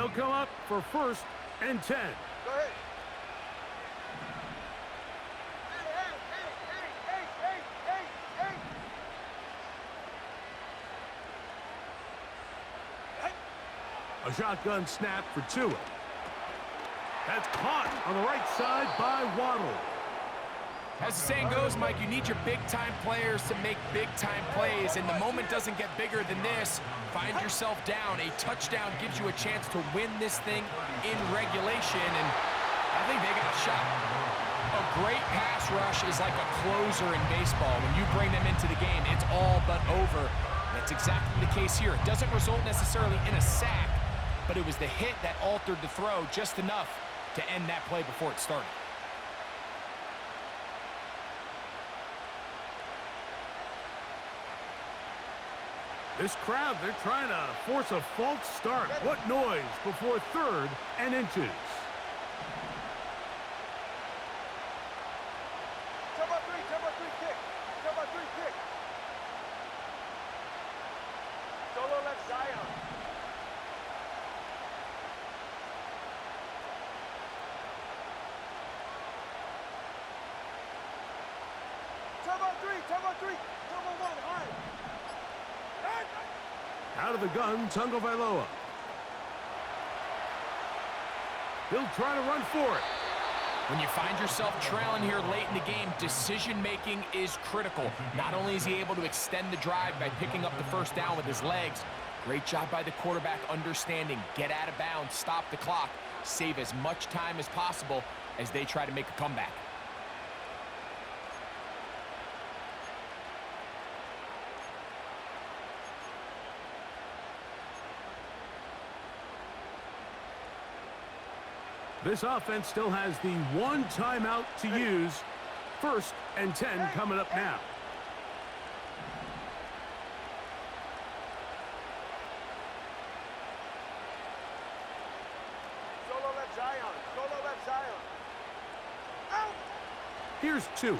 They'll come up for 1st and 10. Go ahead. A shotgun snap for Tua. That's caught on the right side by Waddle. As the saying goes, Mike, you need your big-time players to make big-time plays, and the moment doesn't get bigger than this. Find yourself down. A touchdown gives you a chance to win this thing in regulation, and I think they got a shot. A great pass rush is like a closer in baseball. When you bring them into the game, it's all but over. That's exactly the case here. It doesn't result necessarily in a sack, but it was the hit that altered the throw just enough to end that play before it started. This crowd, they're trying to force a false start. What noise before 3rd and inches. Cover 3 kick. Cover 3 kick. Solo left Zion. Cover 3. Cover 1, high. Out of the gun, Tagovailoa. He'll try to run for it. When you find yourself trailing here late in the game, decision-making is critical. Not only is he able to extend the drive by picking up the 1st down with his legs, great job by the quarterback understanding, get out of bounds, stop the clock, save as much time as possible as they try to make a comeback. This offense still has the 1 timeout to use. 1st and 10 coming up now. Solo left Zion. Solo left Zion. Out. Here's Tua.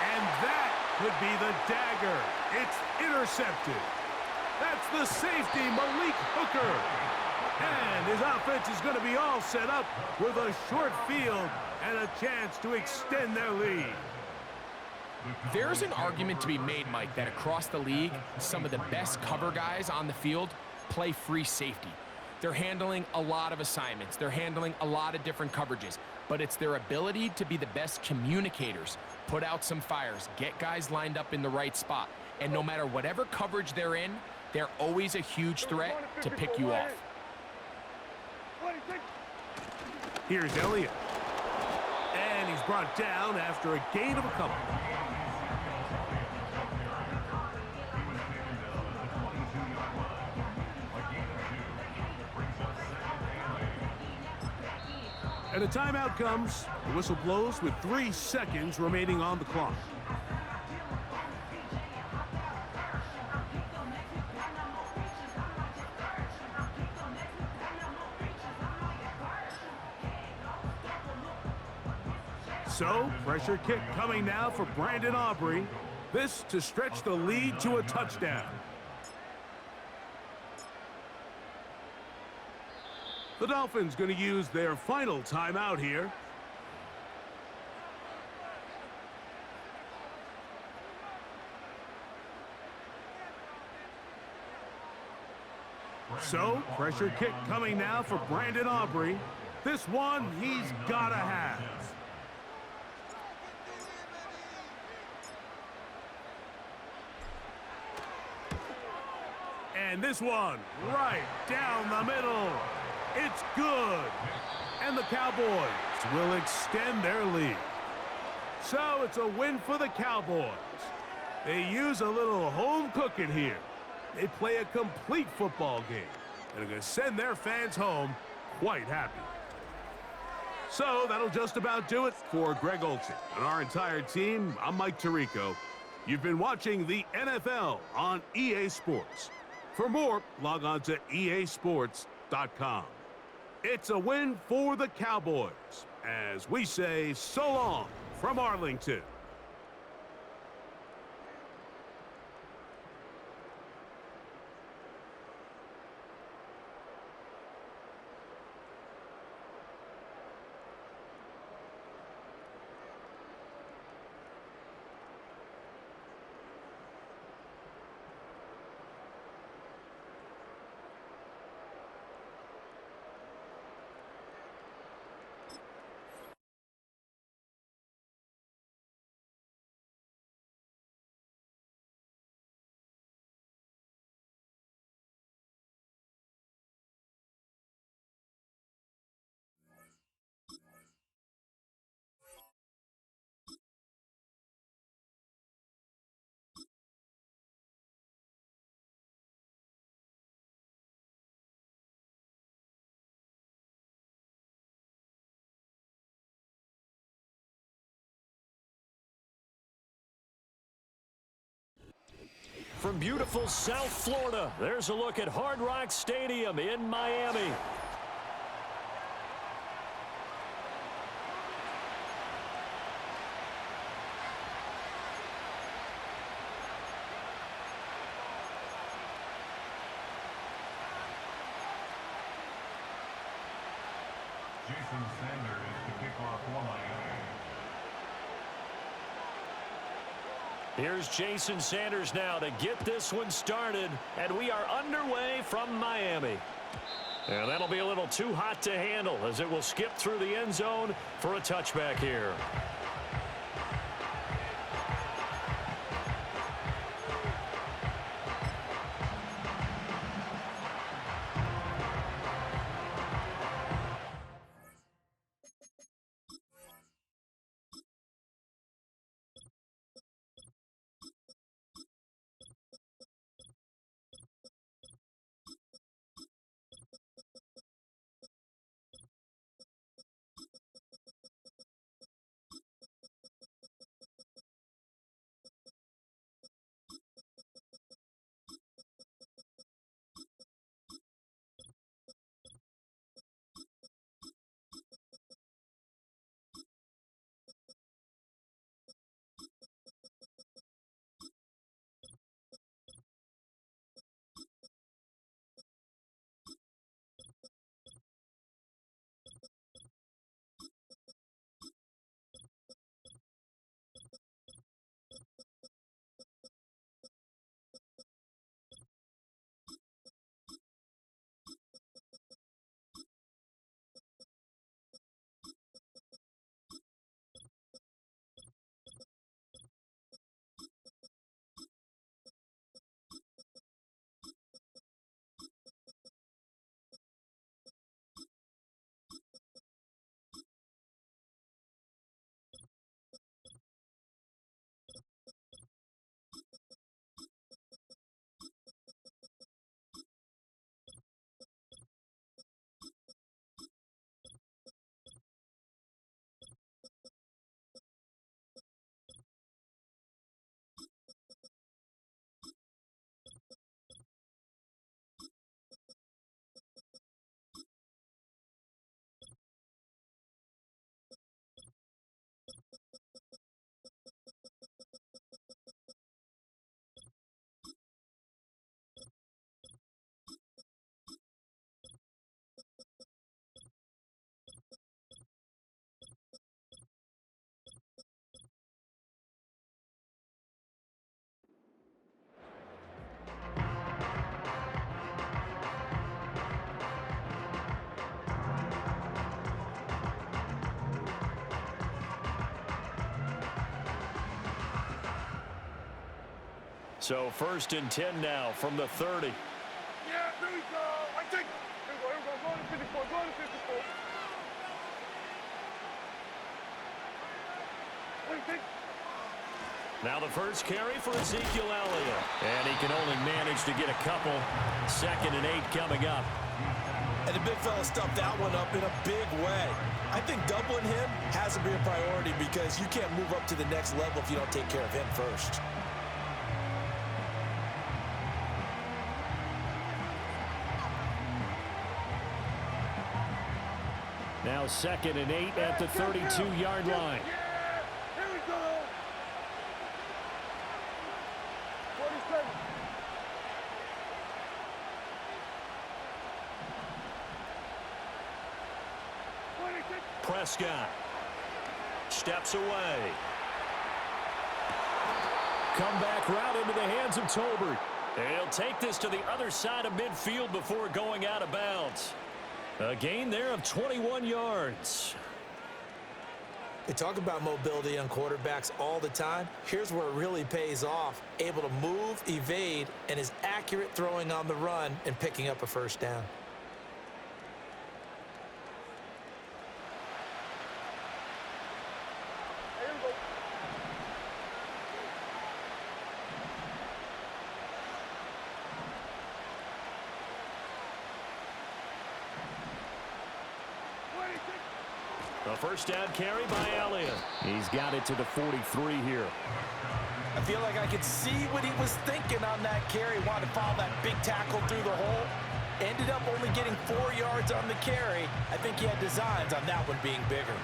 And that could be the dagger. It's intercepted. That's the safety, Malik Hooker. And his offense is going to be all set up with a short field and a chance to extend their lead. There's an argument to be made, Mike, that across the league, some of the best cover guys on the field play free safety. They're handling a lot of assignments. They're handling a lot of different coverages. But it's their ability to be the best communicators, put out some fires, get guys lined up in the right spot. And no matter whatever coverage they're in, they're always a huge threat to pick you off. Here's Elliott. And he's brought down after a gain of a couple. And a timeout comes. The whistle blows with 3 seconds remaining on the clock. So, pressure kick coming now for Brandon Aubrey. This to stretch the lead to a touchdown. The Dolphins going to use their final timeout here. So, pressure kick coming now for Brandon Aubrey. This one he's got to have. And this one, right down the middle. It's good. And the Cowboys will extend their lead. So it's a win for the Cowboys. They use a little home cooking here. They play a complete football game. And are going to send their fans home quite happy. So that'll just about do it for Greg Olsen and our entire team. I'm Mike Tirico. You've been watching the NFL on EA Sports. For more, log on to easports.com. It's a win for the Cowboys, as we say so long from Arlington. from beautiful South Florida, there's a look at Hard Rock Stadium in Miami. Jason Sanders to kick off for Miami. Here's Jason Sanders now to get this one started, and we are underway from Miami. And that'll be a little too hot to handle as it will skip through the end zone for a touchback here. So 1st and 10 now from the 30. Yeah, there we go. I take. Here we go. Go to 54. Go to 54. Now the first carry for Ezekiel Elliott. And he can only manage to get a couple. 2nd and 8 coming up. And the big fella stuffed that one up in a big way. I think doubling him has to be a priority because you can't move up to the next level if you don't take care of him first. Now 2nd and 8 at the 32-yard line. Yeah, here we go. 47. Prescott steps away. Comeback route into the hands of Tolbert. He'll take this to the other side of midfield before going out of bounds. A gain there of 21 yards. They talk about mobility on quarterbacks all the time. Here's where it really pays off. Able to move, evade, and is accurate throwing on the run and picking up a first down. A first down carry by Elliott. He's got it to the 43 here. I feel like I could see what he was thinking on that carry. Wanted to follow that big tackle through the hole. Ended up only getting 4 yards on the carry. I think he had designs on that one being bigger.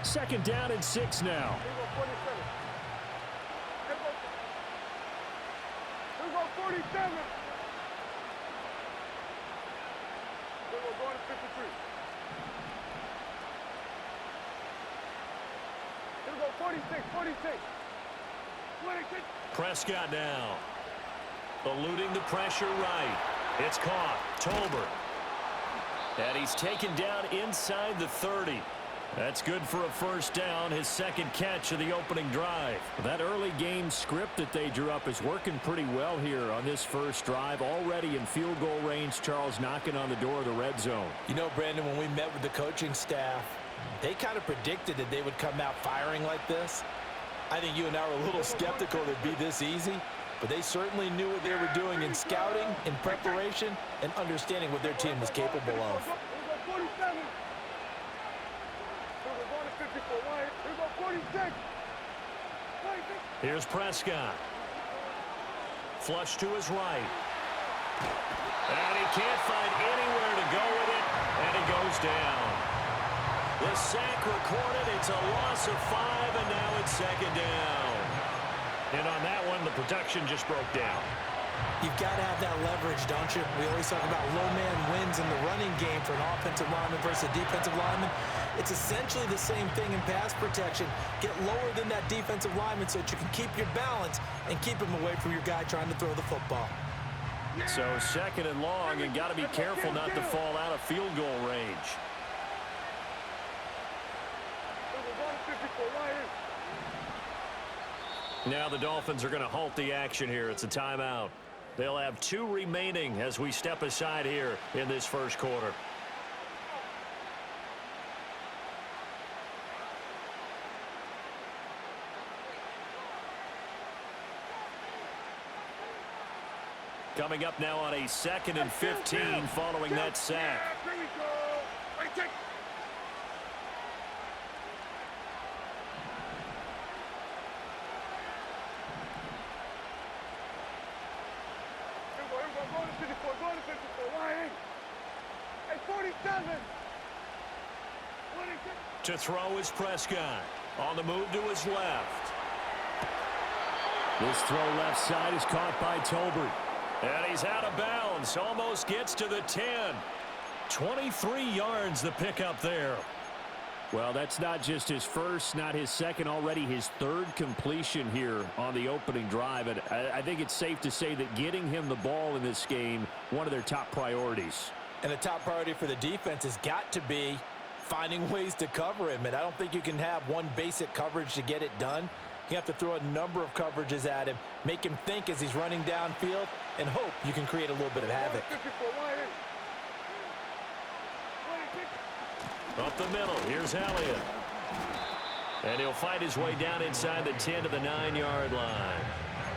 Second down and 6 now. Here we go, 47. Here we go, 47. Here we go, going to 53. Here we go, 46, 46. 26. Prescott now. Eluding the pressure right. It's caught. Tolbert. And he's taken down inside the 30. That's good for a first down, his second catch of the opening drive. That early game script that they drew up is working pretty well here on this first drive. Already in field goal range, Charles knocking on the door of the red zone. You know, Brandon, when we met with the coaching staff, they kind of predicted that they would come out firing like this. I think you and I were a little skeptical it'd be this easy, but they certainly knew what they were doing in scouting, in preparation, and understanding what their team was capable of. Here we go, 47. Here we go, going to 54. Here we go, 46. 46. Here's Prescott. Flush to his right. And he can't find anywhere to go with it, and he goes down. The sack recorded. It's a loss of 5, and now it's second down. And on that one, the production just broke down. You've got to have that leverage, don't you? We always talk about low man wins in the running game for an offensive lineman versus a defensive lineman. It's essentially the same thing in pass protection. Get lower than that defensive lineman so that you can keep your balance and keep him away from your guy trying to throw the football. So second and long, and got to be careful not to fall out of field goal range. Here we go, going to 54. Now the Dolphins are going to halt the action here. It's a timeout. They'll have 2 remaining as we step aside here in this first quarter. Coming up now on a 2nd and 15 following that sack. Here we go. Right, check. Here we go, going to 54, going to 54. Why? Hey, 47. 26. To throw is Prescott. On the move to his left. This throw left side is caught by Tolbert. And he's out of bounds. Almost gets to the 10. 23 yards the pickup there. Well, that's not just his first, not his second, already his 3rd completion here on the opening drive. And I think it's safe to say that getting him the ball in this game, one of their top priorities. And the top priority for the defense has got to be finding ways to cover him. And I don't think you can have one basic coverage to get it done. You have to throw a number of coverages at him, make him think as he's running downfield, and hope you can create a little bit of havoc. 54, why? 26. Up the middle, here's Elliott. And he'll fight his way down inside the 10 to the 9-yard line.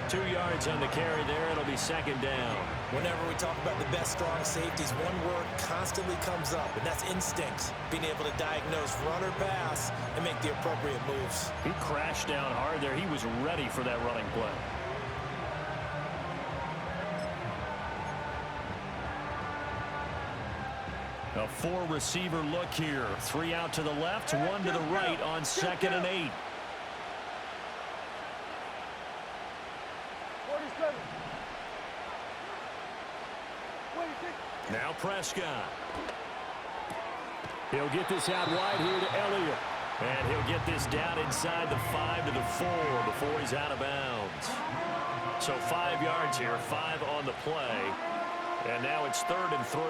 2 yards on the carry there. It'll be second down. Whenever we talk about the best strong safeties, one word constantly comes up, and that's instincts. Being able to diagnose run or pass and make the appropriate moves. He crashed down hard there. He was ready for that running play. A 4-receiver look here. 3 out to the left, 1 to the right on 2nd and 8. 47. 26. Now Prescott. He'll get this out wide here to Elliott. And he'll get this down inside the 5 to the 4 before he's out of bounds. So 5 yards here, 5 on the play. And now it's 3rd and 3.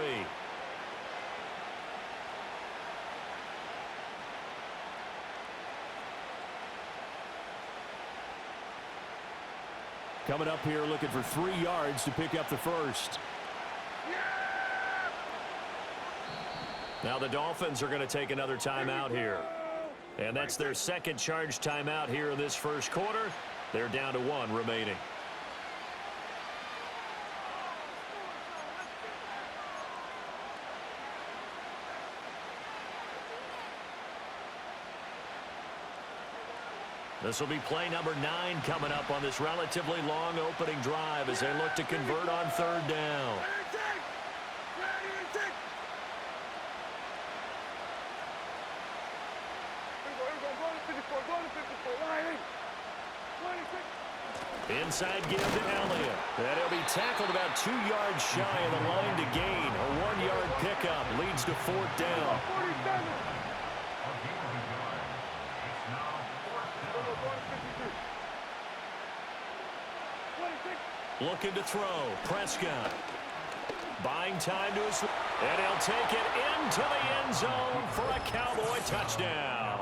Coming up here looking for 3 yards to pick up the first. Now the Dolphins are going to take another timeout here. And that's their second charge timeout here in this first quarter. They're down to 1 remaining. This will be play number 9 coming up on this relatively long opening drive as they look to convert on third down. Inside give to Elliott. And he'll be tackled about 2 yards shy of the line to gain. A 1-yard pickup leads to fourth down. Looking to throw. Prescott. Buying time to his... And he'll take it into the end zone for a Cowboy touchdown.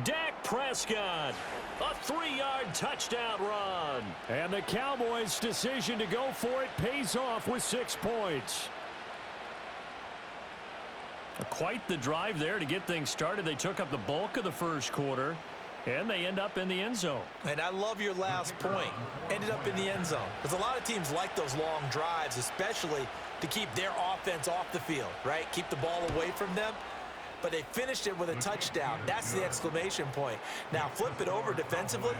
Dak Prescott. A 3-yard touchdown run. And the Cowboys' decision to go for it pays off with 6 points. Quite the drive there to get things started. They took up the bulk of the first quarter, and they end up in the end zone. And I love your last point. Ended up in the end zone. Because a lot of teams like those long drives, especially to keep their offense off the field, right? Keep the ball away from them. But they finished it with a touchdown. That's the exclamation point. Now, flip it over defensively.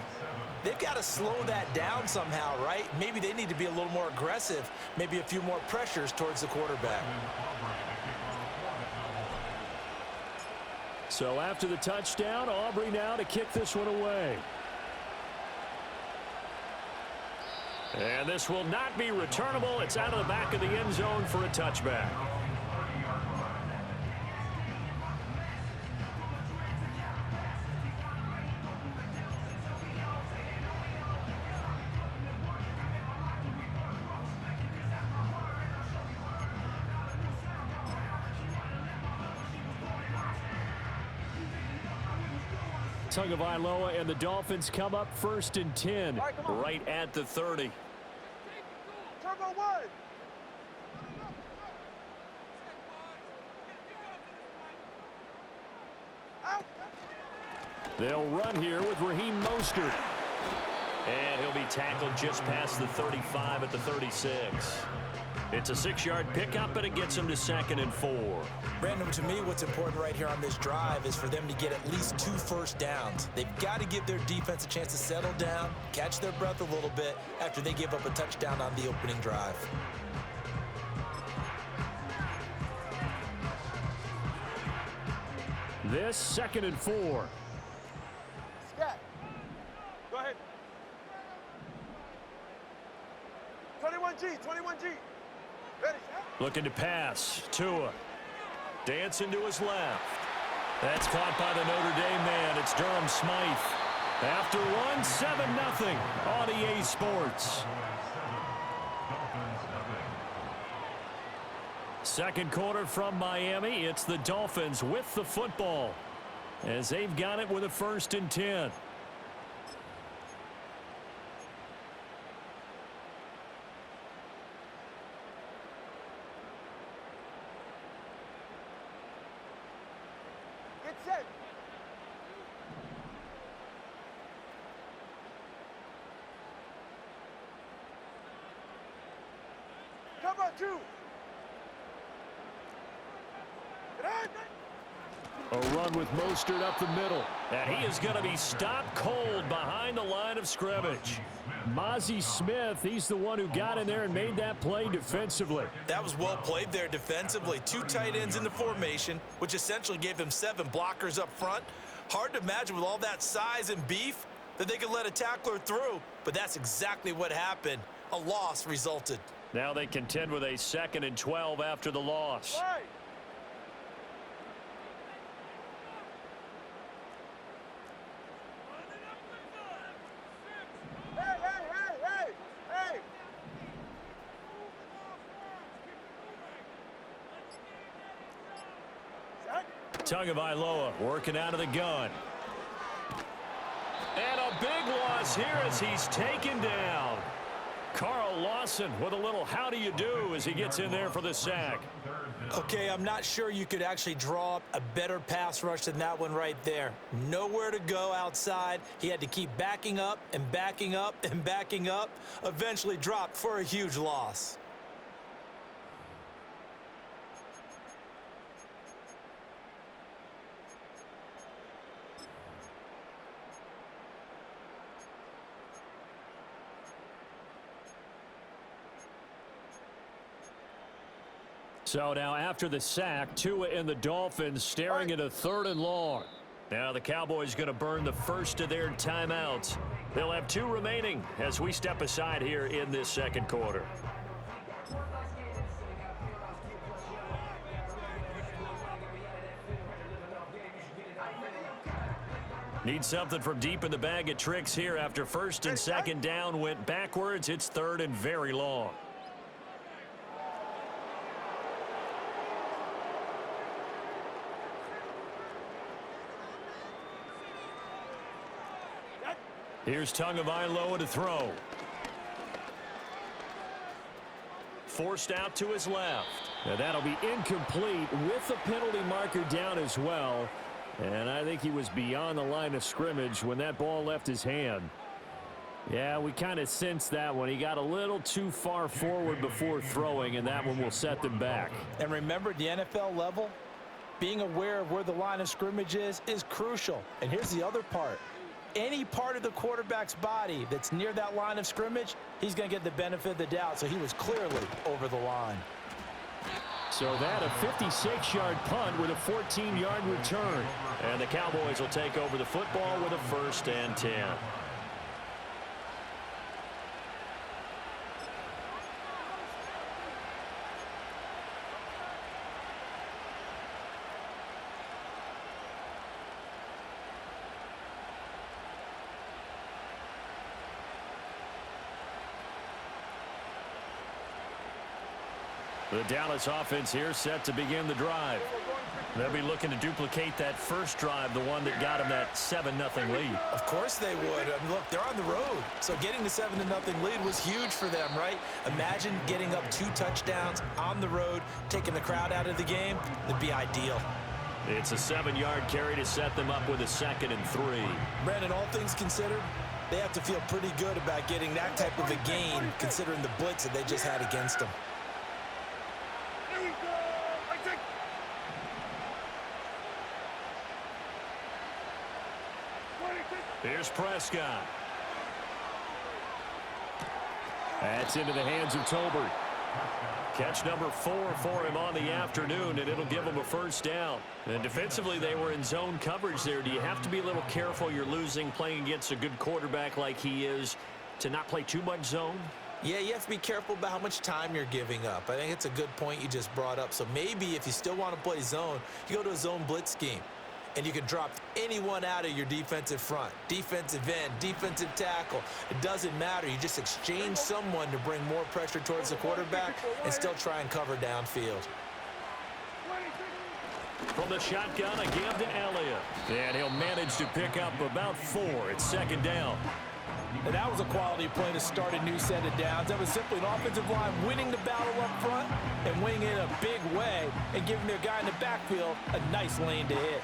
They've got to slow that down somehow, right? Maybe they need to be a little more aggressive. Maybe a few more pressures towards the quarterback. So after the touchdown, Aubrey now to kick this one away. And this will not be returnable. It's out of the back of the end zone for a touchback. Tagovailoa and the Dolphins come up 1st and 10, right at the 30. Turbo 1. Out. They'll run here with Raheem Mostert. And he'll be tackled just past the 35 at the 36. It's a 6-yard pickup, but it gets them to 2nd and 4. Brandon, to me, what's important right here on this drive is for them to get at least 2 first downs. They've got to give their defense a chance to settle down, catch their breath a little bit after they give up a touchdown on the opening drive. This 2nd and 4. Scat. Go ahead. 21G, 21G. Ready, Scat? Looking to pass. Tua. Dancing to his left. That's caught by the Notre Dame man. It's Durham Smythe. After one, 7-0 on EA Sports. Second quarter from Miami. It's the Dolphins with the football as they've got it with a 1st and 10. Get set. Cover 2. A run with Mostert up the middle. And he is going to be stopped cold behind the line of scrimmage. Mozzie Smith, he's the one who got in there and made that play defensively. That was well played there defensively. 2 tight ends in the formation, which essentially gave them 7 blockers up front. Hard to imagine with all that size and beef that they could let a tackler through, but that's exactly what happened. A loss resulted. Now they contend with a 2nd and 12 after the loss. Right. Tagovailoa working out of the gun. And a big loss here as he's taken down. Carl Lawson with a little how do you do as he gets in there for the sack. Okay, I'm not sure you could actually draw up a better pass rush than that one right there. Nowhere to go outside. He had to keep backing up and backing up and backing up. Eventually dropped for a huge loss. So now after the sack, Tua and the Dolphins staring at a 3rd and long. Now the Cowboys going to burn the first of their timeouts. They'll have 2 remaining as we step aside here in this second quarter. Need something from deep in the bag of tricks here after 1st and 2nd down went backwards. It's 3rd and very long. Here's Tagovailoa to throw. Forced out to his left. And that'll be incomplete with the penalty marker down as well. And I think he was beyond the line of scrimmage when that ball left his hand. Yeah, we kind of sensed that one. He got a little too far forward before throwing, and that one will set them back. And remember, at the NFL level, being aware of where the line of scrimmage is crucial. And here's the other part. Any part of the quarterback's body that's near that line of scrimmage, he's going to get the benefit of the doubt. So he was clearly over the line. So that a 56-yard punt with a 14-yard return. And the Cowboys will take over the football with a 1st and 10. The Dallas offense here set to begin the drive. They'll be looking to duplicate that first drive, the one that got them that 7-0 lead. Of course they would. I mean, look, they're on the road. So getting the 7-0 lead was huge for them, right? Imagine getting up 2 touchdowns on the road, taking the crowd out of the game. It'd be ideal. It's a 7-yard carry to set them up with a 2nd and 3. Brandon, all things considered, they have to feel pretty good about getting that type of a gain, considering the blitz that they just had against them. Here's Prescott. That's into the hands of Tolbert. Catch number 4 for him on the afternoon, and it'll give him a 1st down. And defensively, they were in zone coverage there. Do you have to be a little careful you're losing playing against a good quarterback like he is to not play too much zone? Yeah, you have to be careful about how much time you're giving up. I think it's a good point you just brought up. So maybe if you still want to play zone, you go to a zone blitz scheme. And you can drop anyone out of your defensive front, defensive end, defensive tackle. It doesn't matter. You just exchange someone to bring more pressure towards the quarterback and still try and cover downfield. From the shotgun, a give to Elliott. And he'll manage to pick up about 4. It's 2nd down. And that was a quality play to start a new set of downs. That was simply an offensive line winning the battle up front and winning it in a big way and giving their guy in the backfield a nice lane to hit.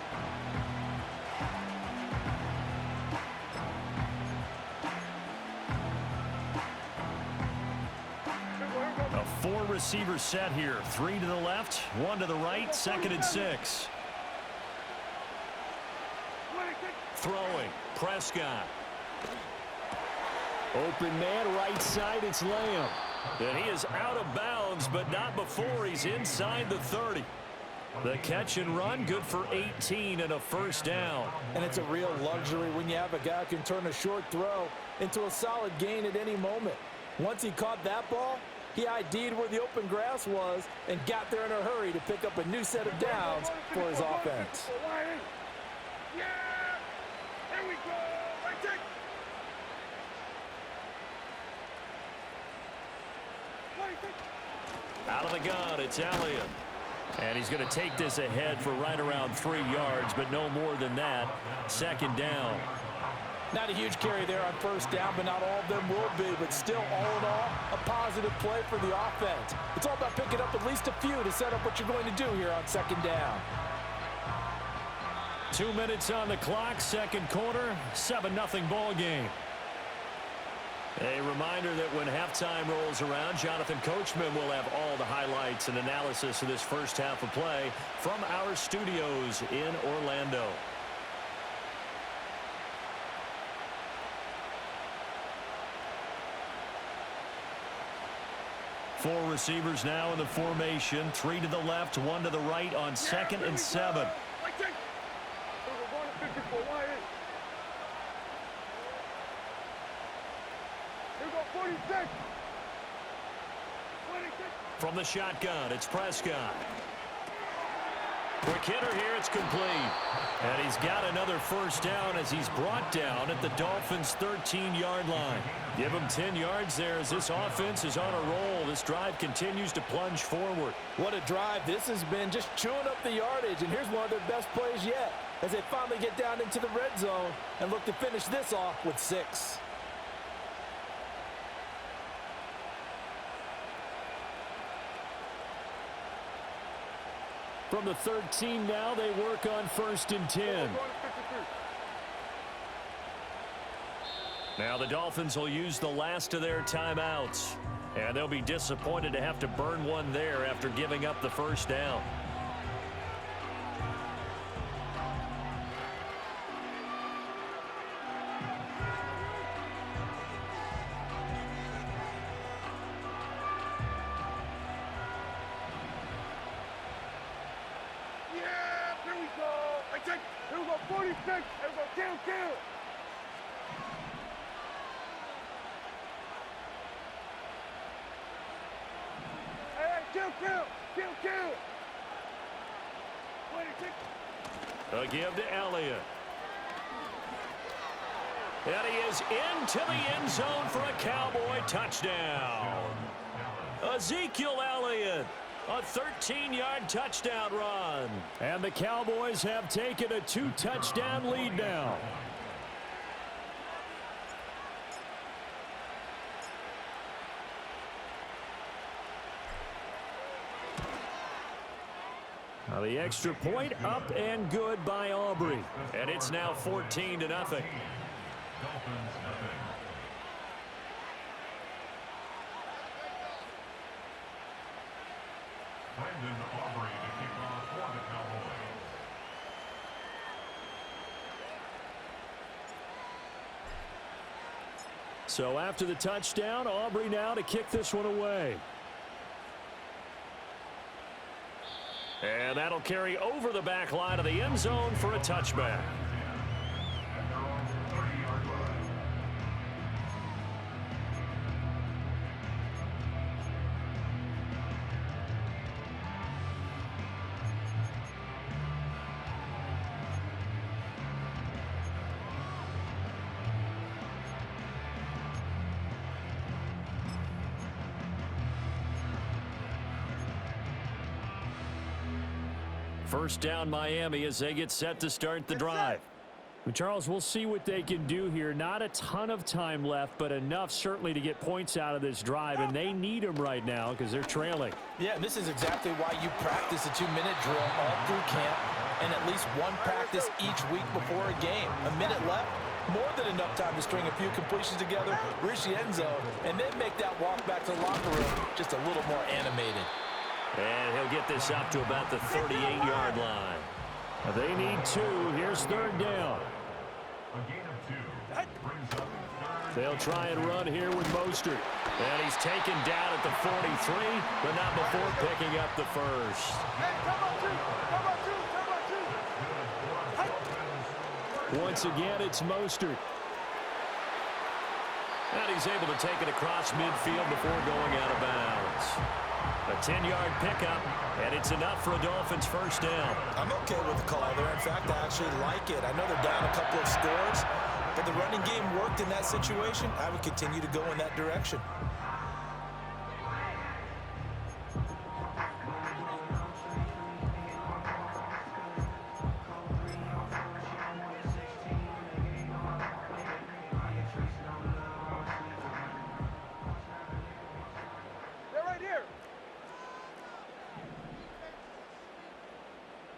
A 4-receiver set here. 3 to the left, 1 to the right, 2nd and 6. Throwing, Prescott. Open man, right side, it's Lamb. And he is out of bounds, but not before he's inside the 30. The catch and run, good for 18 and a 1st down. And it's a real luxury when you have a guy who can turn a short throw into a solid gain at any moment. Once he caught that ball, he ID'd where the open grass was and got there in a hurry to pick up a new set of downs for his offense. Yeah! Here we go! Out of the gun, it's Elliott. And he's going to take this ahead for right around 3 yards, but no more than that. 2nd down. Not a huge carry there on 1st down, but not all of them will be. But still, all in all, a positive play for the offense. It's all about picking up at least a few to set up what you're going to do here on 2nd down. 2 minutes on the clock, 2nd quarter, 7-0 ball game. A reminder that when halftime rolls around, Jonathan Coachman will have all the highlights and analysis of this first half of play from our studios in Orlando. Four receivers now in the formation. 3 to the left, 1 to the right on 2nd and 7. Like that. We're going to 54. Why ain't? Here we go, 46. 26. From the shotgun, it's Prescott. Quick hitter here, it's complete. And he's got another first down as he's brought down at the Dolphins' 13-yard line. Give him 10 yards there as this offense is on a roll. This drive continues to plunge forward. What a drive this has been, just chewing up the yardage. And here's one of their best plays yet as they finally get down into the red zone and look to finish this off with 6. From the 13 now, they work on 1st and 10. Now the Dolphins will use the last of their timeouts. And they'll be disappointed to have to burn one there after giving up the first down. Here we go, 46. Here we go, kill. Hey, kill. 26. A give to Elliott. And he is into the end zone for a Cowboy touchdown. Ezekiel Elliott. A 13-yard touchdown run. And the Cowboys have taken a 2-touchdown lead now. Now the extra point up and good by Aubrey. And it's now 14-0. Dolphins, nothing. Brandon Aubrey to kick off for the Cowboys. So after the touchdown, Aubrey now to kick this one away. And that'll carry over the back line of the end zone for a touchback. And they're on the 30-yard line. First down Miami as they get set to start the drive. Well, Charles, we'll see what they can do here. Not a ton of time left, but enough certainly to get points out of this drive, and they need them right now because they're trailing. Yeah, this is exactly why you practice a 2-minute drill all through camp and at least one practice each week before a game. A minute left, more than enough time to string a few completions together, reach the end zone, and then make that walk back to the locker room just a little more animated. And he'll get this up to about the 38-yard line. They need 2. Here's 3rd down. A gain of 2 brings up 3rd. They'll try and run here with Mostert. And he's taken down at the 43, but not before picking up the first. Hey, come on, 2. Once again, it's Mostert. And he's able to take it across midfield before going out of bounds. A 10-yard pickup, and it's enough for a Dolphins first down. I'm okay with the call there. In fact, I actually like it. I know they're down a couple of scores, but the running game worked in that situation. I would continue to go in that direction. They're right here.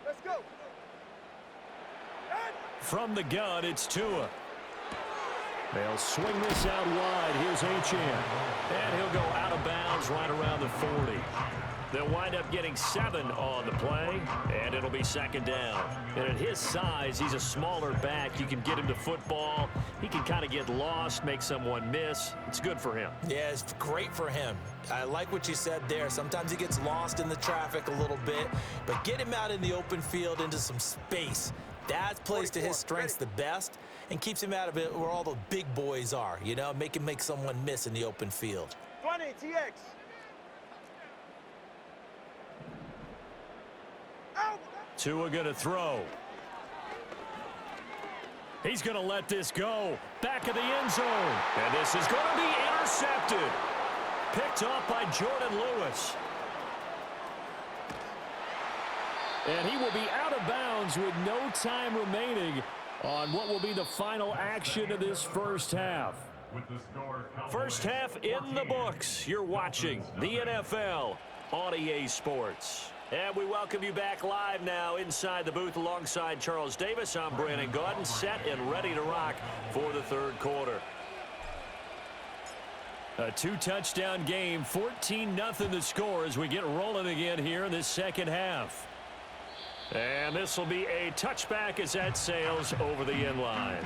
Let's go. From the gun, it's Tua. They'll swing this out wide. Here's Achane. And he'll go out of bounds right around the 40. They'll wind up getting 7 on the play, and it'll be second down. And at his size, he's a smaller back. You can get him to football. He can kind of get lost, make someone miss. It's good for him. Yeah, it's great for him. I like what you said there. Sometimes he gets lost in the traffic a little bit, but get him out in the open field into some space. That plays to his strengths the best and keeps him out of it where all the big boys are, you know, make him make someone miss in the open field. 20, TX. Tua going to throw. He's going to let this go. Back of the end zone. And this is going to be intercepted. Picked off by Jordan Lewis. And he will be out of bounds with no time remaining on what will be the final action of this first half. First half in the books. You're watching the NFL on EA Sports. And we welcome you back live now inside the booth alongside Charles Davis. I'm Brandon Gaudin, set and ready to rock for the third quarter. A 2-touchdown game, 14-0 the score as we get rolling again here in this second half. And this will be a touchback as that sails over the end line.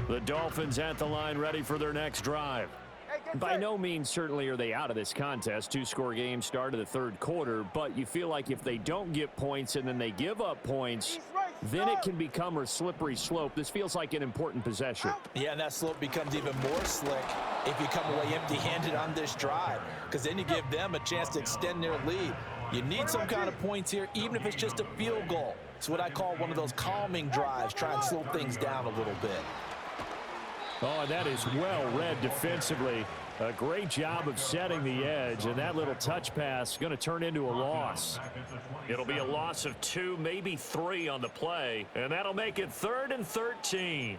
The Dolphins at the line, ready for their next drive. By no means certainly are they out of this contest. 2-score game start of the third quarter, but you feel like if they don't get points and then they give up points, then it can become a slippery slope. This feels like an important possession. Yeah, and that slope becomes even more slick if you come away empty-handed on this drive, because then you give them a chance to extend their lead. You need some kind of points here, even if it's just a field goal. It's what I call one of those calming drives, try and slow things down a little bit. Oh, that is well read defensively. A great job of setting the edge, and that little touch pass is going to turn into a loss. It'll be a loss of 2, maybe 3 on the play, and that'll make it 3rd and 13.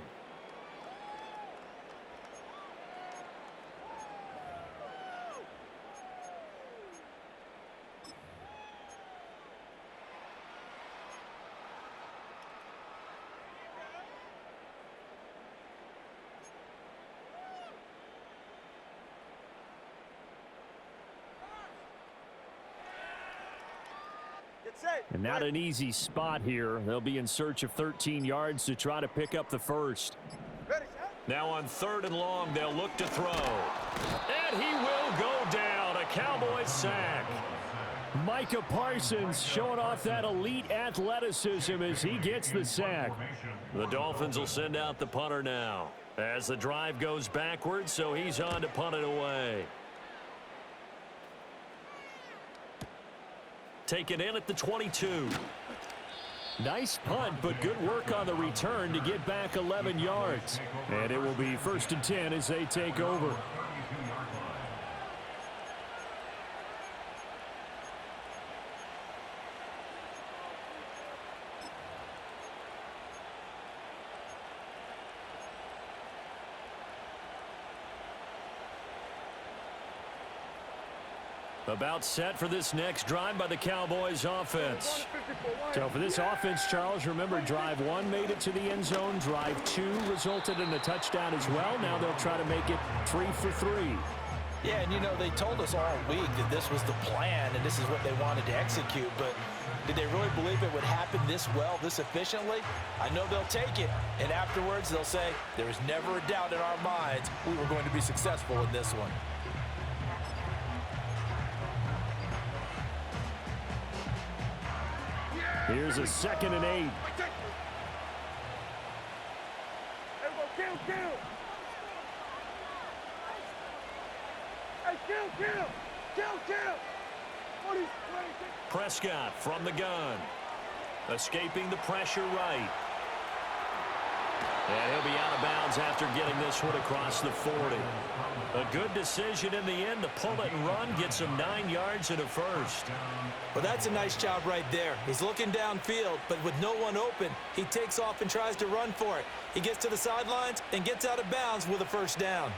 And not an easy spot here. They'll be in search of 13 yards to try to pick up the first. Now on 3rd and long, they'll look to throw. And he will go down. A Cowboys sack. Micah Parsons showing off that elite athleticism as he gets the sack. The Dolphins will send out the punter now as the drive goes backwards, so he's on to punt it away. Taken in at the 22. Nice punt, but good work on the return to get back 11 yards. And it will be 1st and 10 as they take over. About set for this next drive by the Cowboys offense. So for this offense, Charles, remember drive 1 made it to the end zone. Drive 2 resulted in a touchdown as well. Now they'll try to make it 3 for 3. Yeah, and you know, they told us all week that this was the plan and this is what they wanted to execute, but did they really believe it would happen this well, this efficiently? I know they'll take it, and afterwards they'll say, there was never a doubt in our minds we were going to be successful in this one. Here's a 2nd and 8. Everyone, kill! Hey, kill! 20, Prescott from the gun. Escaping the pressure right. And he'll be out of bounds after getting this one across the 40. A good decision in the end to pull it and run, get some 9 yards and a first. Well, that's a nice job right there. He's looking downfield, but with no one open, he takes off and tries to run for it. He gets to the sidelines and gets out of bounds with a first down.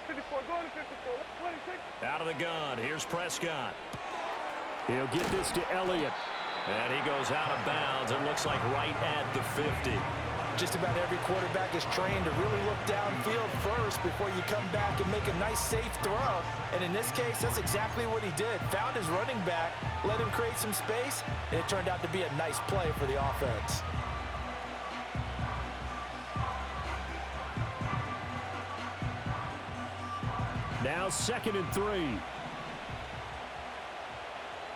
54, going to 54. 26. Out of the gun. Here's Prescott. He'll get this to Elliott. And he goes out of bounds. It looks like right at the 50. Just about every quarterback is trained to really look downfield first before you come back and make a nice, safe throw. And in this case, that's exactly what he did. Found his running back, let him create some space, and it turned out to be a nice play for the offense. Now 2nd and 3. Yeah!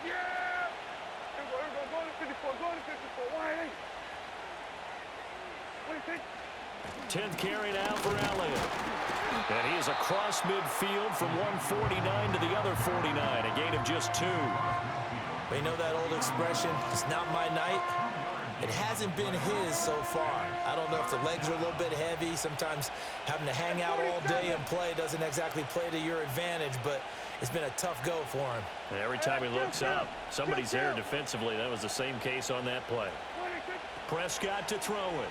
Here we go, going to 54, going to 54. Why ain't? 26. 10th carry now for Elliott. And he is across midfield from 149 to the other 49, a gain of just 2. You know that old expression, it's not my night? It hasn't been his so far. I don't know if the legs are a little bit heavy. Sometimes having to hang out all day and play doesn't exactly play to your advantage, but it's been a tough go for him. And every time he looks up, somebody's there defensively. That was the same case on that play. Prescott to throw it.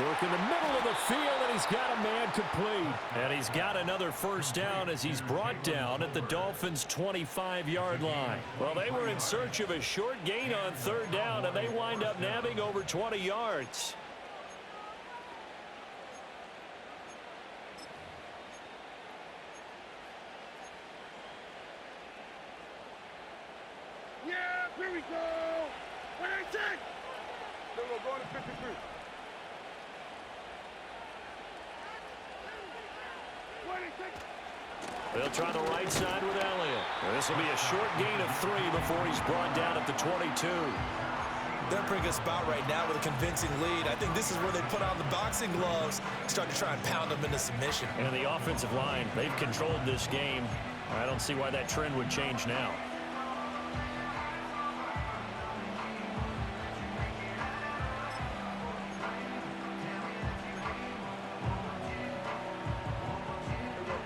Work in the middle of the field, and he's got a man complete. And he's got another first down as he's brought down at the Dolphins' 25-yard line. Well, they were in search of a short gain on 3rd down, and they wind up nabbing over 20 yards. Yeah, here we go. 26. Then we're going to 53. They'll try the right side with Elliott. This will be a short gain of 3 before he's brought down at the 22. They're in a pretty good spot right now with a convincing lead. I think this is where they put on the boxing gloves, start to try and pound them into submission. And the offensive line, they've controlled this game. I don't see why that trend would change now.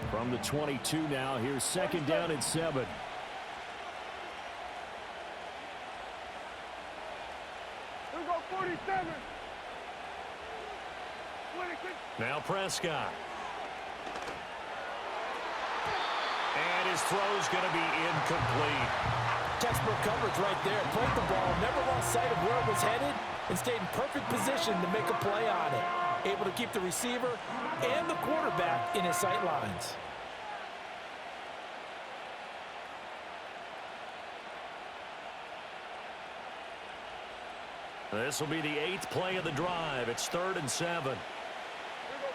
From the 22 now, here's 2nd down and 7. Here we go, 47. 26. Now Prescott. And his throw's going to be incomplete. Textbook coverage right there. Played the ball, never lost sight of where it was headed, and stayed in perfect position to make a play on it. Able to keep the receiver and the quarterback in his sight lines. This will be the 8th play of the drive. It's 3rd and 7. Here we go.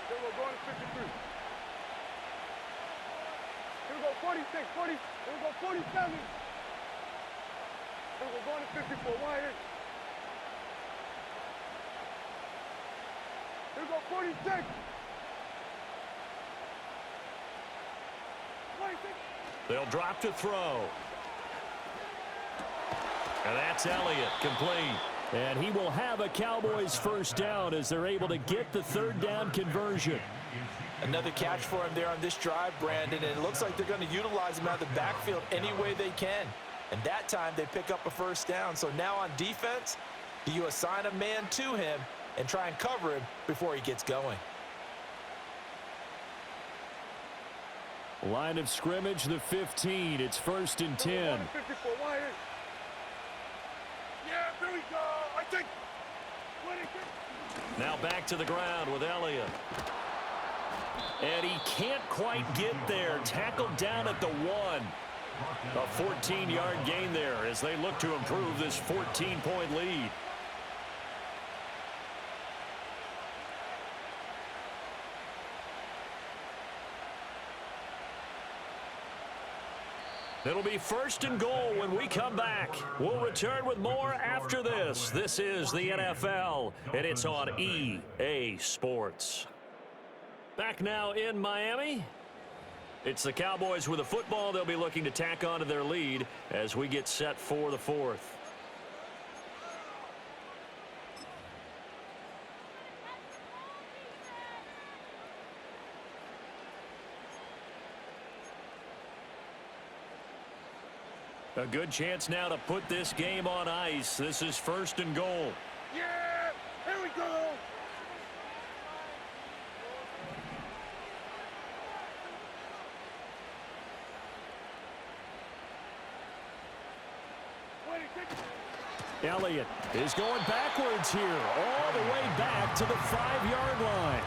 Then we're going to 53. Here we go, 46, 40. Here we go, 47. Then we're going to 54. Why ain't? Here we go, 46. 26. They'll drop to throw. And that's Elliott, complete. And he will have a Cowboys first down as they're able to get the 3rd down conversion. Another catch for him there on this drive, Brandon, and it looks like they're going to utilize him out of the backfield any way they can. And that time they pick up a first down. So now on defense, do you assign a man to him and try and cover him before he gets going? Line of scrimmage, the 15. It's 1st and 10. 54. Why ain't? Yeah, here we go. I think. 26. Now back to the ground with Elliott. And he can't quite get there. Tackled down at the 1. A 14-yard gain there as they look to improve this 14-point lead. It'll be 1st and goal when we come back. We'll return with more after this. This is the NFL, and it's on EA Sports. Back now in Miami. It's the Cowboys with the football. They'll be looking to tack on to their lead as we get set for the 4th. A good chance now to put this game on ice. This is 1st and goal. Yeah, here we go. Elliott is going backwards here, all the way back to the 5-yard line.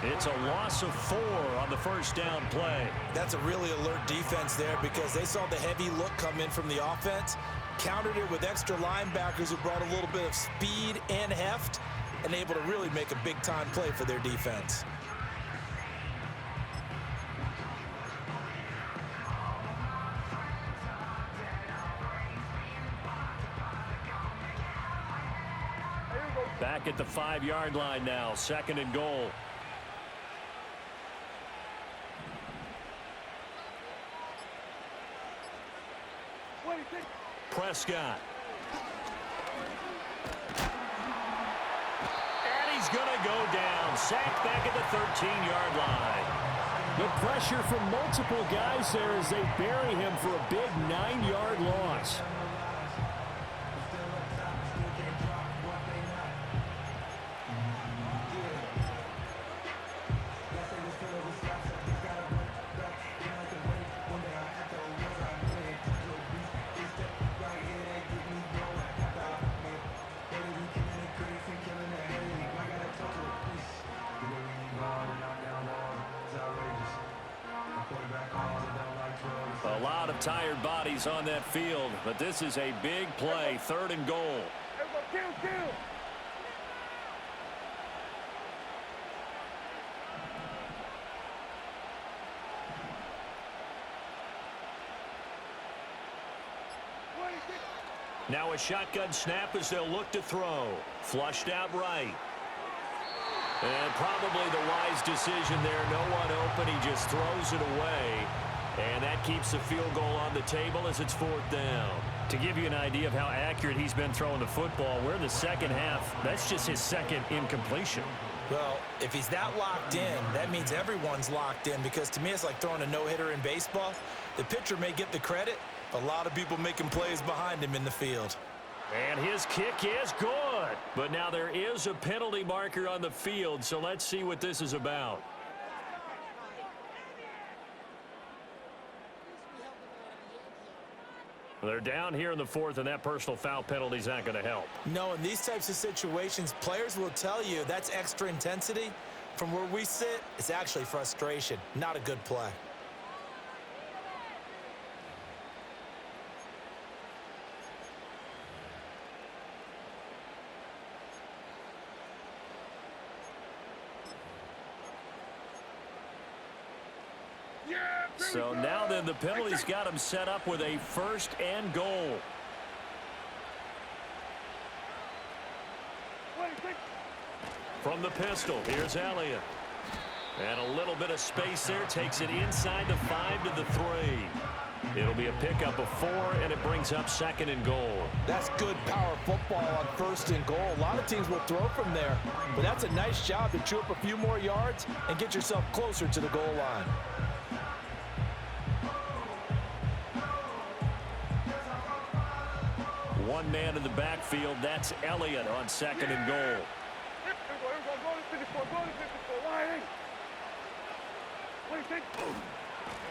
It's a loss of 4 on the 1st down play. That's a really alert defense there because they saw the heavy look come in from the offense, countered it with extra linebackers who brought a little bit of speed and heft, and able to really make a big-time play for their defense. Back at the 5-yard line now, 2nd and goal. Prescott. And he's going to go down. Sacked back at the 13-yard line. The pressure from multiple guys there as they bury him for a big 9-yard loss. A lot of tired bodies on that field, but this is a big play, 3rd and goal. Kill. Now a shotgun snap as they'll look to throw. Flushed out right. And probably the wise decision there. No one open. He just throws it away. And that keeps the field goal on the table as it's 4th down. To give you an idea of how accurate he's been throwing the football, we're in the 2nd half. That's just his 2nd incompletion. Well, if he's that locked in, that means everyone's locked in because to me it's like throwing a no-hitter in baseball. The pitcher may get the credit, but a lot of people making plays behind him in the field. And his kick is good. But now there is a penalty marker on the field, so let's see what this is about. They're down here in the 4th, and that personal foul penalty is not going to help. No, in these types of situations, players will tell you that's extra intensity. From where we sit, it's actually frustration, not a good play. So now then the penalty's got him set up with a 1st and goal. From the pistol, here's Elliott. And a little bit of space there, takes it inside the 5 to the 3. It'll be a pickup of 4, and it brings up 2nd and goal. That's good power football on 1st and goal. A lot of teams will throw from there, but that's a nice job to chew up a few more yards and get yourself closer to the goal line. One man in the backfield, that's Elliott on 2nd and goal.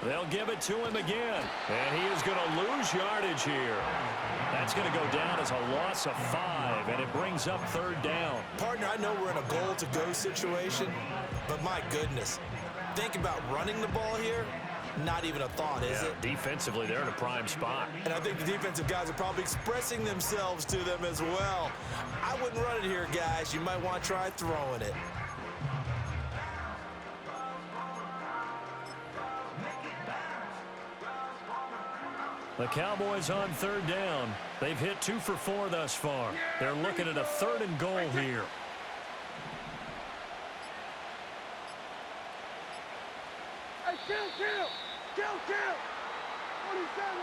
They'll give it to him again, and he is going to lose yardage here. That's going to go down as a loss of 5, and it brings up 3rd down. Partner, I know we're in a goal-to-go situation, but my goodness, think about running the ball here. Not even a thought, is it? Defensively, they're in a prime spot. And I think the defensive guys are probably expressing themselves to them as well. I wouldn't run it here, guys. You might want to try throwing it. The Cowboys on 3rd down. They've hit 2 for 4 thus far. They're looking at a 3rd and goal here. Kill! 47!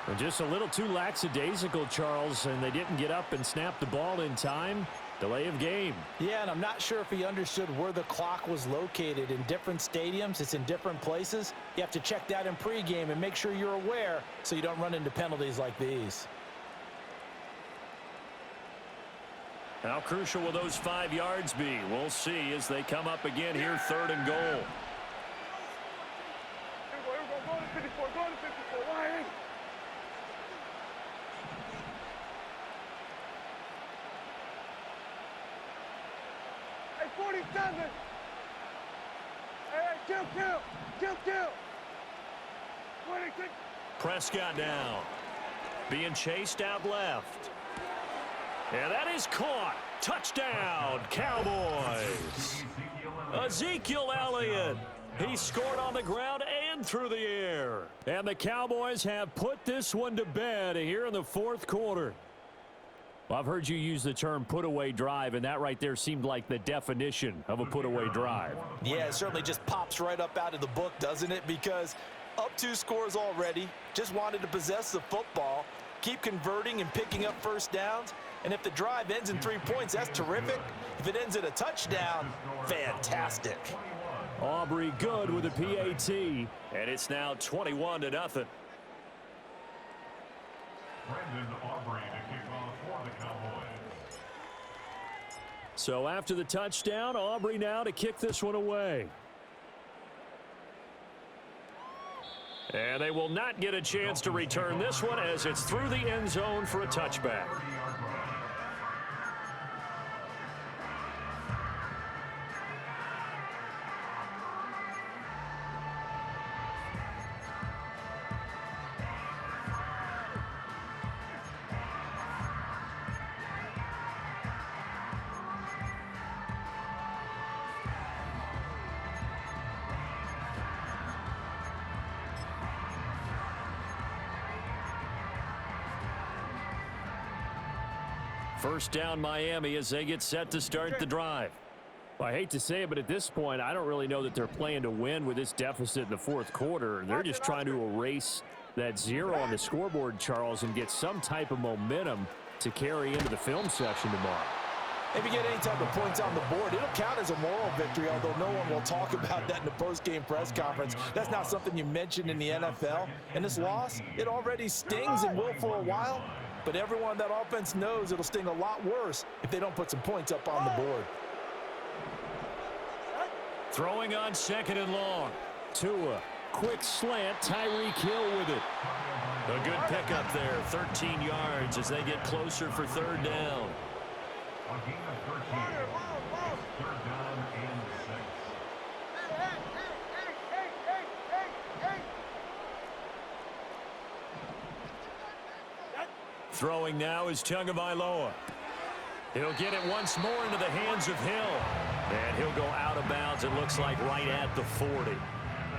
And just a little too lackadaisical, Charles, and they didn't get up and snap the ball in time. Delay of game. Yeah, and I'm not sure if he understood where the clock was located. In different stadiums, it's in different places. You have to check that in pregame and make sure you're aware so you don't run into penalties like these. How crucial will those 5 yards be? We'll see as they come up again here, 3rd and goal. Here we go. Go to 54. Go to 54. Lying. Hey, 47. Hey, kill. 26. Prescott down. Being chased out left. And that is caught. Touchdown, Cowboys. Ezekiel Elliott. He scored on the ground and through the air. And the Cowboys have put this one to bed here in the 4th quarter. Well, I've heard you use the term put-away drive, and that right there seemed like the definition of a put-away drive. Yeah, it certainly just pops right up out of the book, doesn't it? Because up 2 scores already, just wanted to possess the football, keep converting and picking up first downs. And if the drive ends in 3 points, that's terrific. If it ends in a touchdown, fantastic. Aubrey good with a PAT. And it's now 21-0. Brandon Aubrey to kick off for the Cowboys. So after the touchdown, Aubrey now to kick this one away. And they will not get a chance to return this one as it's through the end zone for a touchback. First down Miami as they get set to start the drive. Well, I hate to say it, but at this point, I don't really know that they're playing to win with this deficit in the 4th quarter. They're just trying to erase that 0 on the scoreboard, Charles, and get some type of momentum to carry into the film section tomorrow. If you get any type of points on the board, it'll count as a moral victory, although no one will talk about that in the post-game press conference. That's not something you mentioned in the NFL. And this loss, it already stings and will for a while. But everyone on that offense knows it'll sting a lot worse if they don't put some points up on the board. Throwing on 2nd and long. Tua, quick slant, Tyreek Hill with it. A good pickup there, 13 yards as they get closer for 3rd down. A gain of 13. 3rd down and 6. Throwing now is Tagovailoa. He'll get it once more into the hands of Hill. And he'll go out of bounds, it looks like, right at the 40.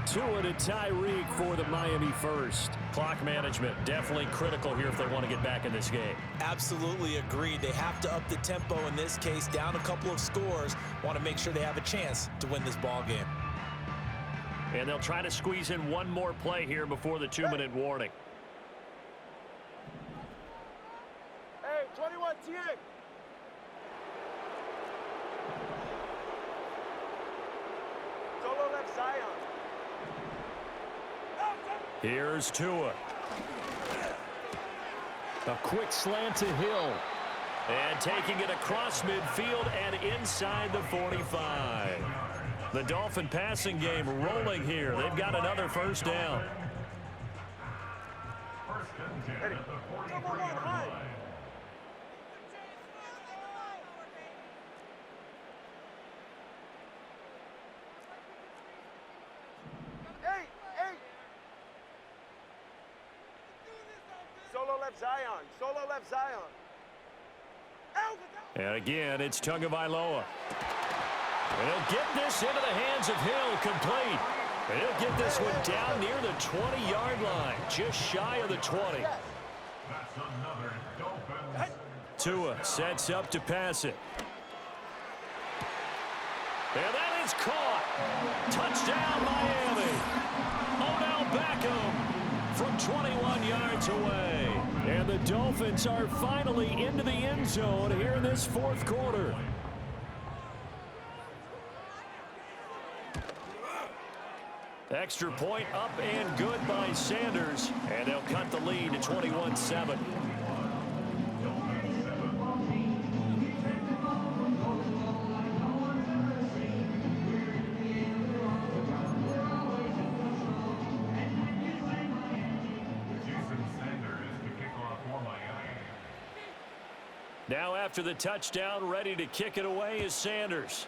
Tua to Tyreek for the Miami first. Clock management definitely critical here if they want to get back in this game. Absolutely agreed. They have to up the tempo in this case, down a couple of scores. Want to make sure they have a chance to win this ball game. And they'll try to squeeze in one more play here before the 2-minute warning. Hey, 21 TA. Solo left Zion. Here's Tua. A quick slant to Hill. And taking it across midfield and inside the 45. The Dolphin passing game rolling here. They've got another first down. First and 10 at the 43-yard line. Solo left Zion. Solo left Zion. And again, it's Tagovailoa. And he'll get this into the hands of Hill, complete. And he'll get this one down near the 20-yard line, just shy of the 20. That's another Dolphins. Tua sets up to pass it. And that is caught. Touchdown, Miami. Odell Beckham from 21 yards away. And the Dolphins are finally into the end zone here in this fourth quarter. Extra point up and good by Sanders. And they'll cut the lead to 21-7. Now after the touchdown, ready to kick it away is Sanders.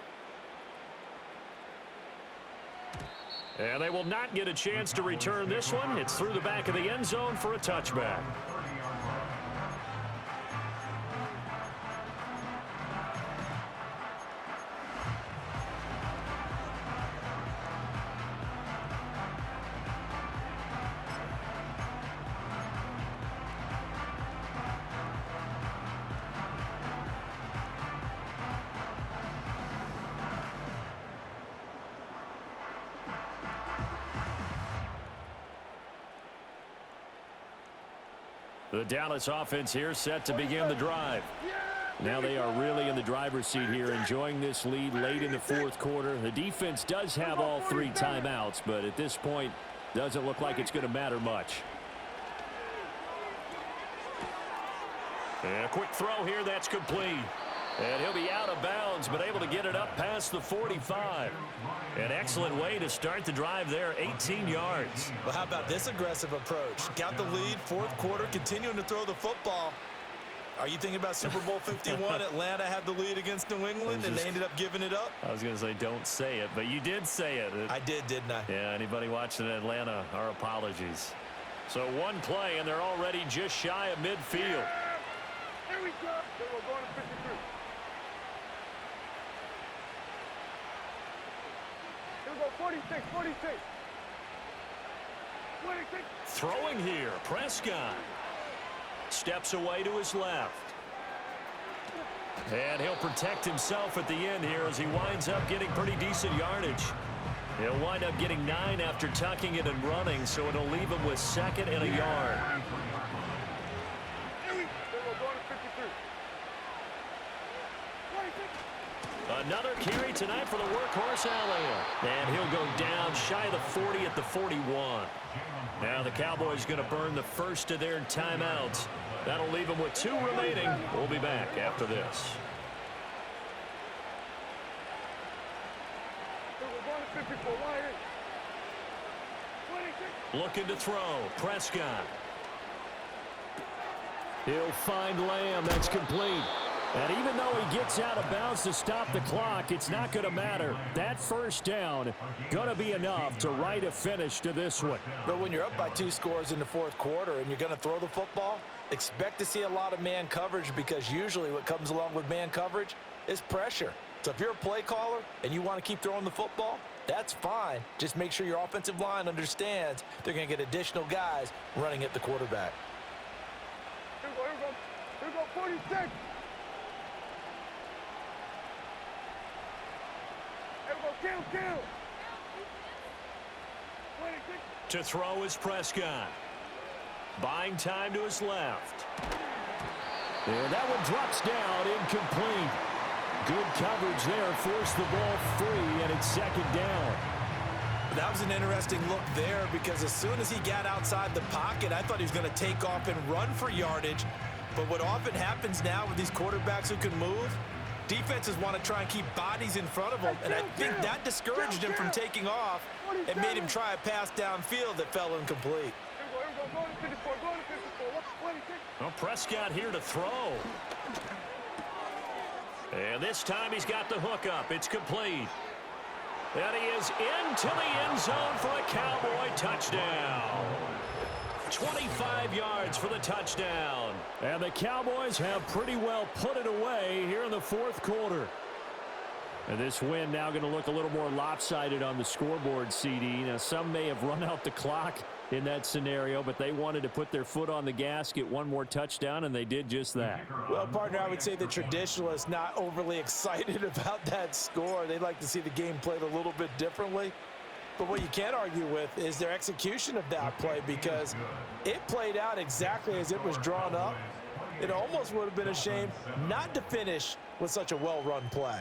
And they will not get a chance to return this one. It's through the back of the end zone for a touchback. The Dallas offense here set to begin the drive. Now they are really in the driver's seat here, enjoying this lead late in the fourth quarter. The defense does have all 3 timeouts, but at this point, doesn't look like it's going to matter much. And a quick throw here, that's complete. And he'll be out of bounds, but able to get it up past the 45. An excellent way to start the drive there, 18 yards. Well, how about this aggressive approach? Got the lead, fourth quarter, continuing to throw the football. Are you thinking about Super Bowl 51? Atlanta had the lead against New England, and they ended up giving it up? I was going to say don't say it, but you did say it. I did, didn't I? Yeah, anybody watching Atlanta, our apologies. So one play, and they're already just shy of midfield. Here we go. We're going to 53. Here we go, 46, 46. 26. Throwing here, Prescott. Steps away to his left. And he'll protect himself at the end here as he winds up getting pretty decent yardage. He'll wind up getting 9 after tucking it and running, so it'll leave him with 2nd and a yard. Another carry tonight for the workhorse Allen. And he'll go down shy of the 40 at the 41. Now the Cowboys going to burn the first of their timeouts. That'll leave them with 2 remaining. We'll be back after this. Looking to throw. Prescott. He'll find Lamb. That's complete. And even though he gets out of bounds to stop the clock, it's not going to matter. That first down going to be enough to write a finish to this one. But when you're up by 2 scores in the fourth quarter and you're going to throw the football, expect to see a lot of man coverage, because usually what comes along with man coverage is pressure. So if you're a play caller and you want to keep throwing the football, that's fine. Just make sure your offensive line understands they're going to get additional guys running at the quarterback. Here we go, here we go. Here we go, 46. Kill. To throw is Prescott. Buying time to his left. And that one drops down, incomplete. Good coverage there, forced the ball free, and it's 2nd down. That was an interesting look there, because as soon as he got outside the pocket, I thought he was going to take off and run for yardage. But what often happens now with these quarterbacks who can move, defenses want to try and keep bodies in front of him, and I think that discouraged him from taking off and made him try a pass downfield that fell incomplete. Well, Prescott here to throw. And this time he's got the hook up. It's complete. And he is into the end zone for a Cowboy touchdown. 25 yards for the touchdown. And the Cowboys have pretty well put it away here in the fourth quarter. And this win now going to look a little more lopsided on the scoreboard, CD. Now, some may have run out the clock in that scenario, but they wanted to put their foot on the gas, get one more touchdown, and they did just that. Well, partner, I would say the traditionalists not overly excited about that score. They'd like to see the game played a little bit differently. But what you can't argue with is their execution of that play, because it played out exactly as it was drawn up. It almost would have been a shame not to finish with such a well-run play.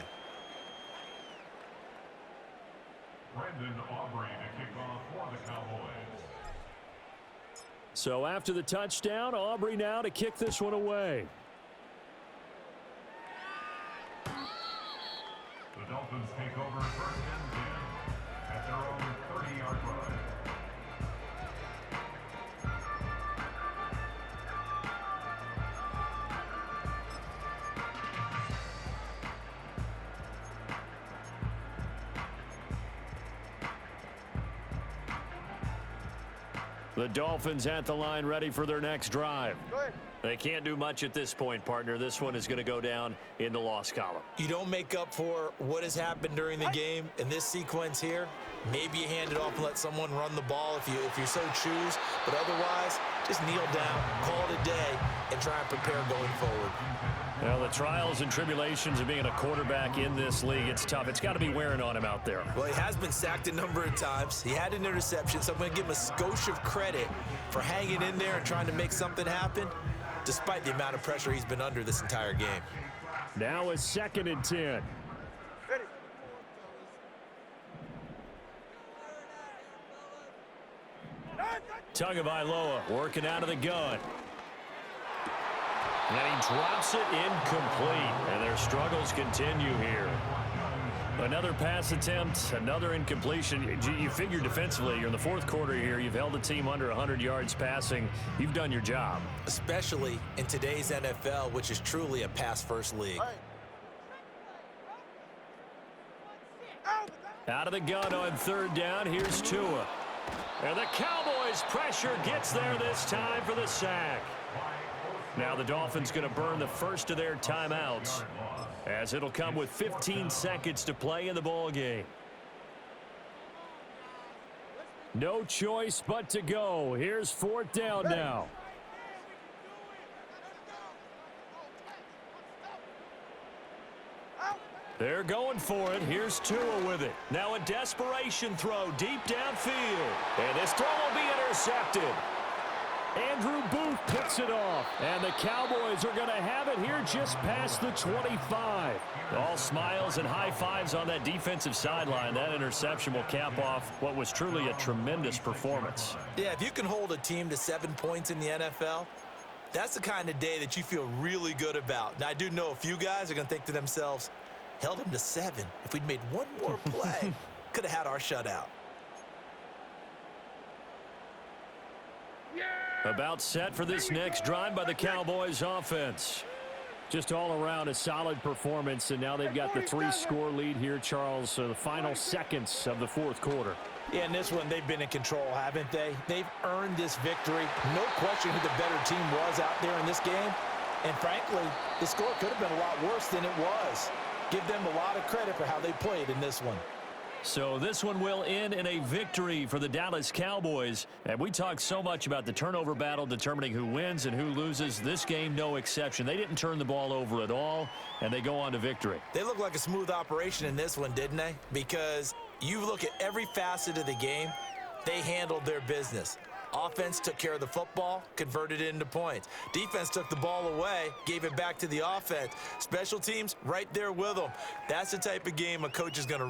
Brendan Aubrey to kick off for the Cowboys. So after the touchdown, Aubrey now to kick this one away. The Dolphins take over first and 10 at their own 30-yard line. The Dolphins at the line, ready for their next drive. Go ahead. They can't do much at this point, partner. This one is going to go down in the loss column. You don't make up for what has happened during the game in this sequence here. Maybe you hand it off and let someone run the ball if you so choose. But otherwise, just kneel down, call it a day, and try and prepare going forward. Well, the trials and tribulations of being a quarterback in this league, it's tough. It's got to be wearing on him out there. Well, he has been sacked a number of times. He had an interception, so I'm going to give him a skosh of credit for hanging in there and trying to make something happen, despite the amount of pressure he's been under this entire game. Now a 2nd and 10. Ready. Tagovailoa working out of the gun. And he drops it incomplete, and their struggles continue here. Another pass attempt, another incompletion. You figure defensively, you're in the 4th quarter here. You've held the team under 100 yards passing. You've done your job. Especially in today's NFL, which is truly a pass-first league. Out of the gun on 3rd down, here's Tua. And the Cowboys' pressure gets there this time for the sack. Now the Dolphins going to burn the first of their timeouts, as it'll come with 15 seconds to play in the ball game. No choice but to go. Here's 4th down now. They're going for it. Here's Tua with it. Now a desperation throw deep downfield. And this throw will be intercepted. Andrew Booth picks it off. And the Cowboys are going to have it here just past the 25. All smiles and high fives on that defensive sideline. That interception will cap off what was truly a tremendous performance. Yeah, if you can hold a team to 7 points in the NFL, that's the kind of day that you feel really good about. Now, I do know a few guys are going to think to themselves, held him to 7. If we'd made one more play, could have had our shutout. About set for this next drive by the Cowboys offense. Just all around a solid performance, and now they've got the 3-score lead here, Charles. So the final seconds of the 4th quarter. Yeah, in this one, they've been in control, haven't they? They've earned this victory. No question who the better team was out there in this game. And frankly, the score could have been a lot worse than it was. Give them a lot of credit for how they played in this one. So this one will end in a victory for the Dallas Cowboys. And we talked so much about the turnover battle determining who wins and who loses. This game, no exception. They didn't turn the ball over at all, and they go on to victory. They look like a smooth operation in this one, didn't they? Because you look at every facet of the game, they handled their business. Offense took care of the football, converted it into points. Defense took the ball away, gave it back to the offense. Special teams, right there with them. That's the type of game a coach is going to